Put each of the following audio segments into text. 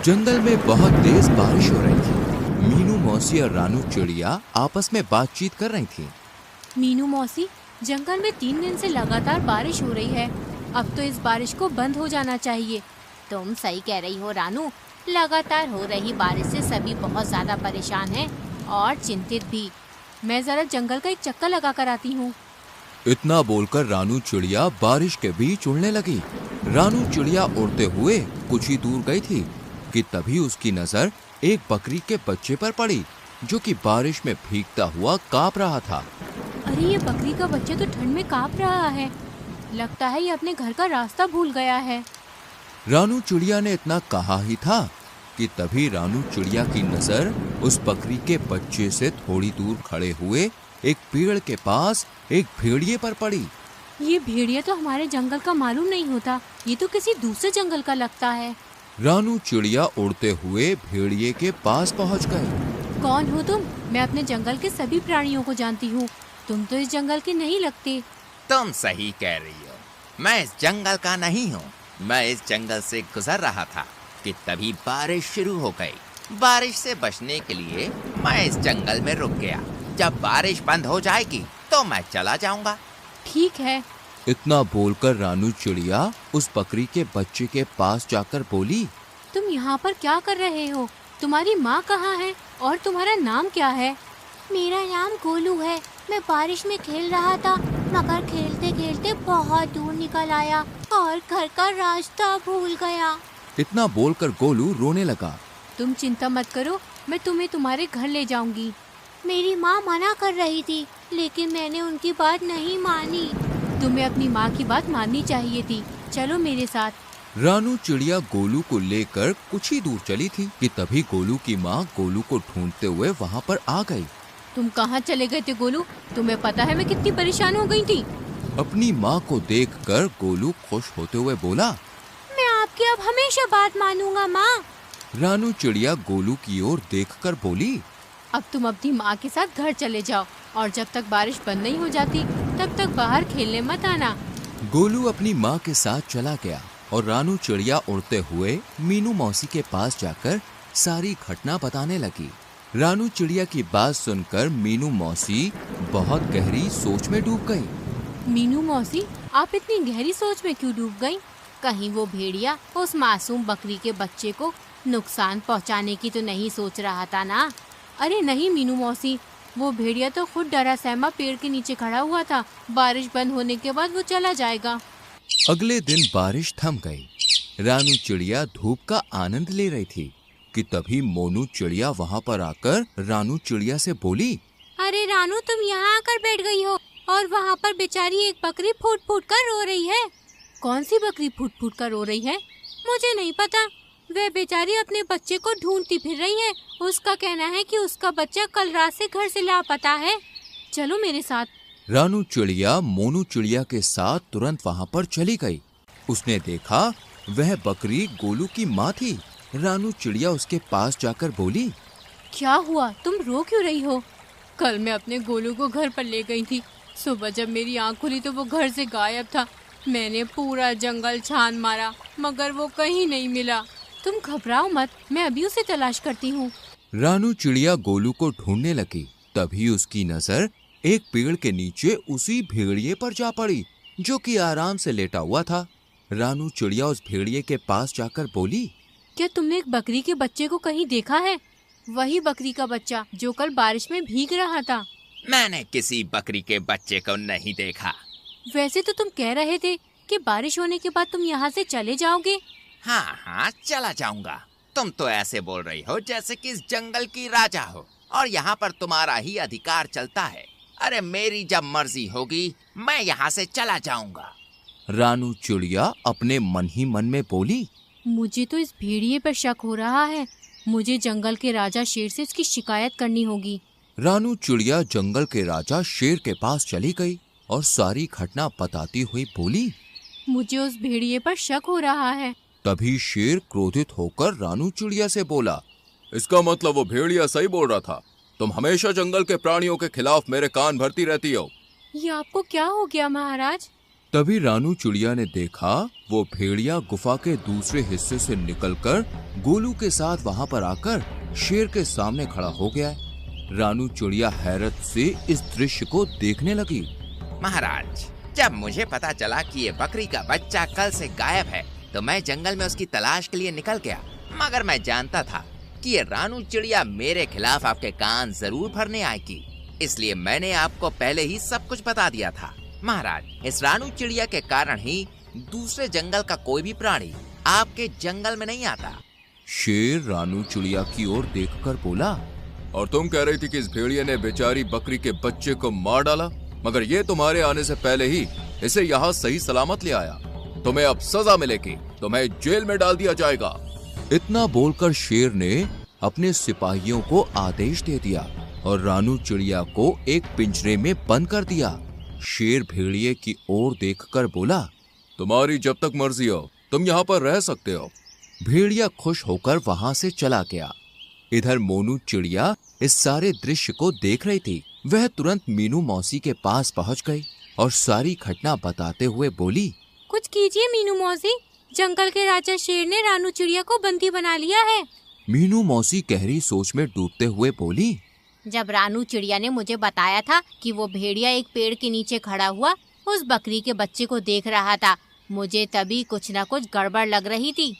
जंगल में बहुत तेज बारिश हो रही थी। मीनू मौसी और रानू चिड़िया आपस में बातचीत कर रही थी। मीनू मौसी, जंगल में 3 दिन से लगातार बारिश हो रही है। अब तो इस बारिश को बंद हो जाना चाहिए। तुम सही कह रही हो रानू, लगातार हो रही बारिश से सभी बहुत ज्यादा परेशान हैं और चिंतित भी। मैं जरा जंगल का एक चक्कर लगा कर आती हूँ। इतना बोलकर रानू चिड़िया बारिश के बीच उड़ने लगी। रानू चिड़िया उड़ते हुए कुछ ही दूर गई थी कि तभी उसकी नजर एक बकरी के बच्चे पर पड़ी, जो कि बारिश में भीगता हुआ कांप रहा था। अरे, ये बकरी का बच्चा तो ठंड में कांप रहा है। लगता है ये अपने घर का रास्ता भूल गया है। रानू चिड़िया ने इतना कहा ही था कि तभी रानू चिड़िया की नजर उस बकरी के बच्चे से थोड़ी दूर खड़े हुए एक पेड़ के पास एक भेड़िए पर पड़ी। ये भेड़िया तो हमारे जंगल का मालूम नहीं होता, ये तो किसी दूसरे जंगल का लगता है। रानू चिड़िया उड़ते हुए भेड़िए के पास पहुंच गई। कौन हो तुम? मैं अपने जंगल के सभी प्राणियों को जानती हूँ। तुम तो इस जंगल के नहीं लगते। तुम सही कह रही हो, मैं इस जंगल का नहीं हूँ। मैं इस जंगल से गुजर रहा था कि तभी बारिश शुरू हो गई। बारिश से बचने के लिए मैं इस जंगल में रुक गया। जब बारिश बंद हो जाएगी तो मैं चला जाऊंगा। ठीक है। इतना बोलकर रानू चिड़िया उस बकरी के बच्चे के पास जाकर बोली, तुम यहाँ पर क्या कर रहे हो? तुम्हारी माँ कहाँ है और तुम्हारा नाम क्या है? मेरा नाम गोलू है। मैं बारिश में खेल रहा था, मगर खेलते खेलते बहुत दूर निकल आया और घर का रास्ता भूल गया। इतना बोलकर गोलू रोने लगा। तुम चिंता मत करो, मैं तुम्हें तुम्हारे घर ले जाऊंगी। मेरी माँ मना कर रही थी, लेकिन मैंने उनकी बात नहीं मानी। तुम्हें अपनी माँ की बात माननी चाहिए थी। चलो मेरे साथ। रानू चिड़िया गोलू को लेकर कुछ ही दूर चली थी कि तभी गोलू की माँ गोलू को ढूंढते हुए वहाँ पर आ गई। तुम कहाँ चले गए थे गोलू? तुम्हें पता है मैं कितनी परेशान हो गई थी। अपनी माँ को देखकर गोलू खुश होते हुए बोला, मैं आपकी अब हमेशा बात मानूंगा माँ। रानू चिड़िया गोलू की ओर देखकर बोली, अब तुम अपनी माँ के साथ घर चले जाओ और जब तक बारिश बंद नहीं हो जाती तब तक बाहर खेलने मत आना। गोलू अपनी माँ के साथ चला गया और रानू चिड़िया उड़ते हुए मीनू मौसी के पास जाकर सारी घटना बताने लगी। रानू चिड़िया की बात सुनकर मीनू मौसी बहुत गहरी सोच में डूब गई। मीनू मौसी, आप इतनी गहरी सोच में क्यों डूब गईं? कहीं वो भेड़िया उस मासूम बकरी के बच्चे को नुकसान पहुंचाने की तो नहीं सोच रहा था ना? अरे नहीं मीनू मौसी, वो भेड़िया तो खुद डरा सहमा पेड़ के नीचे खड़ा हुआ था। बारिश बंद होने के बाद वो चला जाएगा। अगले दिन बारिश थम गई। रानू चिड़िया धूप का आनंद ले रही थी कि तभी मोनू चिड़िया वहाँ पर आकर रानू चिड़िया से बोली, अरे रानू, तुम यहाँ आकर बैठ गई हो और वहाँ पर बेचारी एक बकरी फूट फूट कर रो रही है। कौन सी बकरी फूट फूट कर रो रही है? मुझे नहीं पता। वह बेचारी अपने बच्चे को ढूंढती फिर रही है। उसका कहना है कि उसका बच्चा कल रात से घर से लापता है। चलो मेरे साथ। रानू चिड़िया मोनू चिड़िया के साथ तुरंत वहाँ पर चली गई। उसने देखा वह बकरी गोलू की माँ थी। रानू चिड़िया उसके पास जाकर बोली, क्या हुआ? तुम रो क्यों रही हो? कल मैं अपने गोलू को घर पर ले गई थी। सुबह जब मेरी आँख खुली तो वो घर से गायब था। मैंने पूरा जंगल छान मारा मगर वो कहीं नहीं मिला। तुम घबराओ मत, मैं अभी उसे तलाश करती हूँ। रानू चिड़िया गोलू को ढूंढने लगी। तभी उसकी नजर एक पेड़ के नीचे उसी भेड़िए पर जा पड़ी, जो कि आराम से लेटा हुआ था। रानू चिड़िया उस भेड़िए के पास जाकर बोली, क्या तुमने एक बकरी के बच्चे को कहीं देखा है? वही बकरी का बच्चा जो कल बारिश में भीग रहा था। मैंने किसी बकरी के बच्चे को नहीं देखा। वैसे तो तुम कह रहे थे कि बारिश होने के बाद तुम यहाँ से चले जाओगे। हाँ हाँ, चला जाऊंगा। तुम तो ऐसे बोल रही हो जैसे कि इस जंगल की राजा हो और यहाँ पर तुम्हारा ही अधिकार चलता है। अरे मेरी जब मर्जी होगी मैं यहाँ से चला जाऊंगा। रानू चिड़िया अपने मन ही मन में बोली, मुझे तो इस भेड़िए पर शक हो रहा है। मुझे जंगल के राजा शेर से इसकी शिकायत करनी होगी। रानू चिड़िया जंगल के राजा शेर के पास चली गई और सारी घटना बताती हुई बोली, मुझे उस भेड़िए पर शक हो रहा है। तभी शेर क्रोधित होकर रानू चिड़िया से बोला, इसका मतलब वो भेड़िया सही बोल रहा था। तुम हमेशा जंगल के प्राणियों के खिलाफ मेरे कान भरती रहती हो। ये आपको क्या हो गया महाराज? तभी रानू चिड़िया ने देखा वो भेड़िया गुफा के दूसरे हिस्से से निकलकर गोलू के साथ वहां पर आकर शेर के सामने खड़ा हो गया है। रानू चिड़िया हैरत से इस दृश्य को देखने लगी। महाराज, जब मुझे पता चला कि ये बकरी का बच्चा कल से गायब है तो मैं जंगल में उसकी तलाश के लिए निकल गया, मगर मैं जानता था कि ये रानू चिड़िया मेरे खिलाफ आपके कान जरूर भरने आएगी, इसलिए मैंने आपको पहले ही सब कुछ बता दिया था। महाराज, इस रानू चिड़िया के कारण ही दूसरे जंगल का कोई भी प्राणी आपके जंगल में नहीं आता। शेर रानू चिड़िया की ओर देखकर बोला, और तुम कह रही थी कि इस भेड़िए ने बेचारी बकरी के बच्चे को मार डाला, मगर ये तुम्हारे आने से पहले ही इसे यहाँ सही सलामत ले आया। तुम्हें अब सजा मिलेगी, तुम्हें जेल में डाल दिया जाएगा। इतना बोलकर शेर ने अपने सिपाहियों को आदेश दे दिया और रानू चिड़िया को एक पिंजरे में बंद कर दिया। शेर भेड़िए की ओर देखकर बोला, तुम्हारी जब तक मर्जी हो तुम यहाँ पर रह सकते हो। भेड़िया खुश होकर वहां से चला गया। इधर मोनू चिड़िया इस सारे दृश्य को देख रही थी। वह तुरंत मीनू मौसी के पास पहुंच गई और सारी घटना बताते हुए बोली, कुछ कीजिए मीनू मौसी, जंगल के राजा शेर ने रानू चिड़िया को बंदी बना लिया है। मीनू मौसी गहरी सोच में डूबते हुए बोली, जब रानू चिड़िया ने मुझे बताया था कि वो भेड़िया एक पेड़ के नीचे खड़ा हुआ उस बकरी के बच्चे को देख रहा था, मुझे तभी कुछ न कुछ गड़बड़ लग रही थी।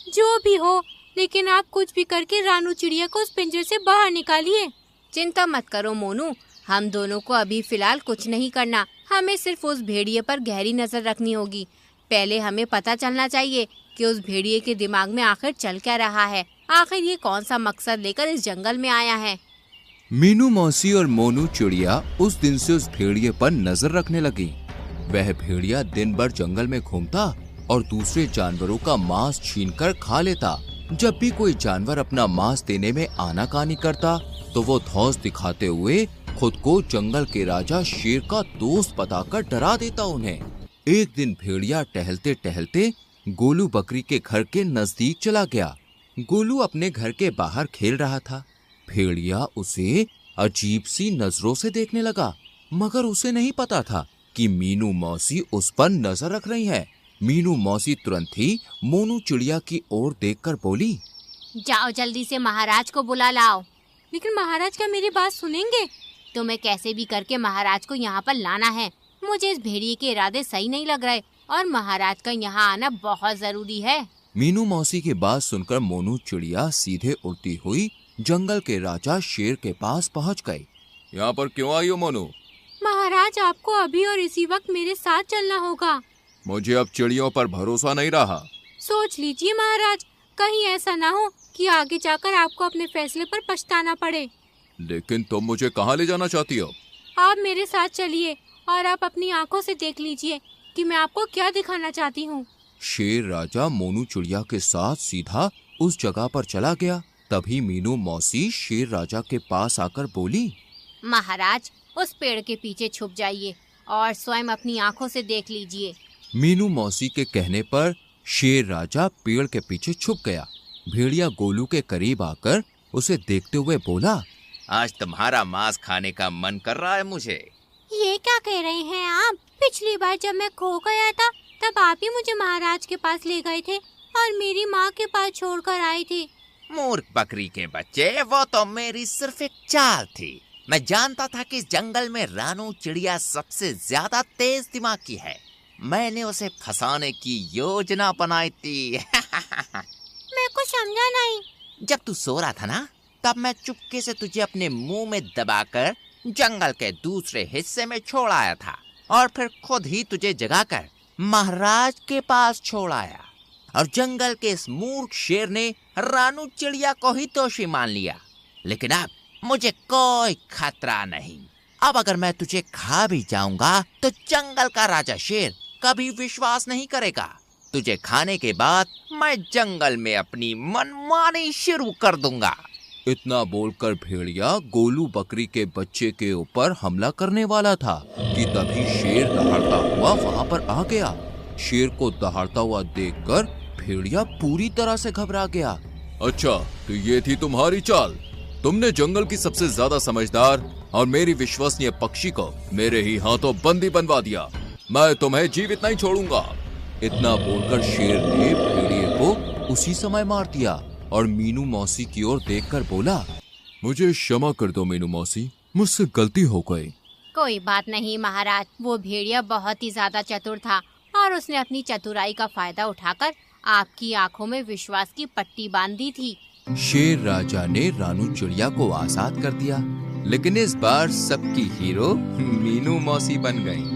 जो भी हो, लेकिन आप कुछ भी करके रानू चिड़िया को उस पिंजरे से बाहर निकालिए। चिंता मत करो मोनू, हम दोनों को अभी फिलहाल कुछ नहीं करना, हमें सिर्फ उस भेड़िए पर गहरी नजर रखनी होगी। पहले हमें पता चलना चाहिए कि उस भेड़िए के दिमाग में आखिर चल क्या रहा है, आखिर ये कौन सा मकसद लेकर इस जंगल में आया है। मीनू मौसी और मोनू चिड़िया उस दिन से उस भेड़िए पर नजर रखने लगी। वह भेड़िया दिन भर जंगल में घूमता और दूसरे जानवरों का मांस छीनकर खा लेता। जब भी कोई जानवर अपना मांस देने में आनाकानी करता तो वो धौंस दिखाते हुए खुद को जंगल के राजा शेर का दोस्त बताकर डरा देता उन्हें। एक दिन भेड़िया टहलते टहलते गोलू बकरी के घर के नजदीक चला गया। गोलू अपने घर के बाहर खेल रहा था। भेड़िया उसे अजीब सी नजरों से देखने लगा, मगर उसे नहीं पता था कि मीनू मौसी उस पर नजर रख रही है। मीनू मौसी तुरंत ही मोनू चिड़िया की ओर देखकर बोली, जाओ जल्दी से महाराज को बुला लाओ। लेकिन महाराज क्या मेरी बात सुनेंगे? तुम्हें कैसे भी करके महाराज को यहाँ पर लाना है। मुझे इस भेड़िए के इरादे सही नहीं लग रहे और महाराज का यहाँ आना बहुत जरूरी है। मीनू मौसी की बात सुनकर मोनू चिड़िया सीधे उड़ती हुई जंगल के राजा शेर के पास पहुँच गई। यहाँ पर क्यों आई हो मोनू? महाराज, आपको अभी और इसी वक्त मेरे साथ चलना होगा। मुझे अब चिड़ियों पर भरोसा नहीं रहा। सोच लीजिए महाराज, कहीं ऐसा ना हो कि आगे जाकर आपको अपने फैसले पर पछताना पड़े। लेकिन तुम मुझे कहाँ ले जाना चाहती हो? आप मेरे साथ चलिए और आप अपनी आंखों से देख लीजिए कि मैं आपको क्या दिखाना चाहती हूँ। शेर राजा मोनू चिड़िया के साथ सीधा उस जगह पर चला गया। तभी मीनू मौसी शेर राजा के पास आकर बोली, महाराज, उस पेड़ के पीछे छुप जाइए और स्वयं अपनी आंखों से देख लीजिए। मीनू मौसी के कहने पर शेर राजा पेड़ के पीछे छुप गया। भेड़िया गोलू के करीब आकर उसे देखते हुए बोला, आज तुम्हारा मांस खाने का मन कर रहा है मुझे। ये क्या कह रहे हैं आप? पिछली बार जब मैं खो गया था तब आप ही मुझे महाराज के पास ले गए थे और मेरी माँ के पास छोड़कर आए थे। मूर्ख बकरी के बच्चे, वो तो मेरी सिर्फ एक चाल थी। मैं जानता था कि इस जंगल में रानू चिड़िया सबसे ज्यादा तेज दिमाग की है। मैंने उसे फंसाने की योजना बनाई थी। मैं कुछ समझा नहीं। जब तू सो रहा था ना, तब मैं चुपके से तुझे अपने मुंह में दबाकर जंगल के दूसरे हिस्से में छोड़ आया था और फिर खुद ही तुझे जगाकर महाराज के पास छोड़ आया। और जंगल के इस मूर्ख शेर ने रानू चिड़िया को ही दोषी मान लिया। लेकिन अब मुझे कोई खतरा नहीं। अब अगर मैं तुझे खा भी जाऊंगा तो जंगल का राजा शेर कभी विश्वास नहीं करेगा। तुझे खाने के बाद मैं जंगल में अपनी मनमानी शुरू कर दूंगा। इतना बोलकर भेड़िया गोलू बकरी के बच्चे के ऊपर हमला करने वाला था कि तभी शेर दहाड़ता हुआ वहां पर आ गया। शेर को दहाड़ता हुआ देखकर भेड़िया पूरी तरह से घबरा गया। अच्छा, तो ये थी तुम्हारी चाल? तुमने जंगल की सबसे ज्यादा समझदार और मेरी विश्वसनीय पक्षी को मेरे ही हाथों बंदी बनवा दिया। मैं तुम्हें जीवित नहीं छोड़ूंगा। इतना बोलकर शेर ने भेड़िए को उसी समय मार दिया और मीनू मौसी की ओर देखकर बोला, मुझे क्षमा कर दो मीनू मौसी, मुझसे गलती हो गई। कोई बात नहीं महाराज, वो भेड़िया बहुत ही ज्यादा चतुर था और उसने अपनी चतुराई का फायदा उठाकर आपकी आंखों में विश्वास की पट्टी बांध दी थी। शेर राजा ने रानू चिड़िया को आजाद कर दिया, लेकिन इस बार सबकी हीरो मीनू मौसी बन गई।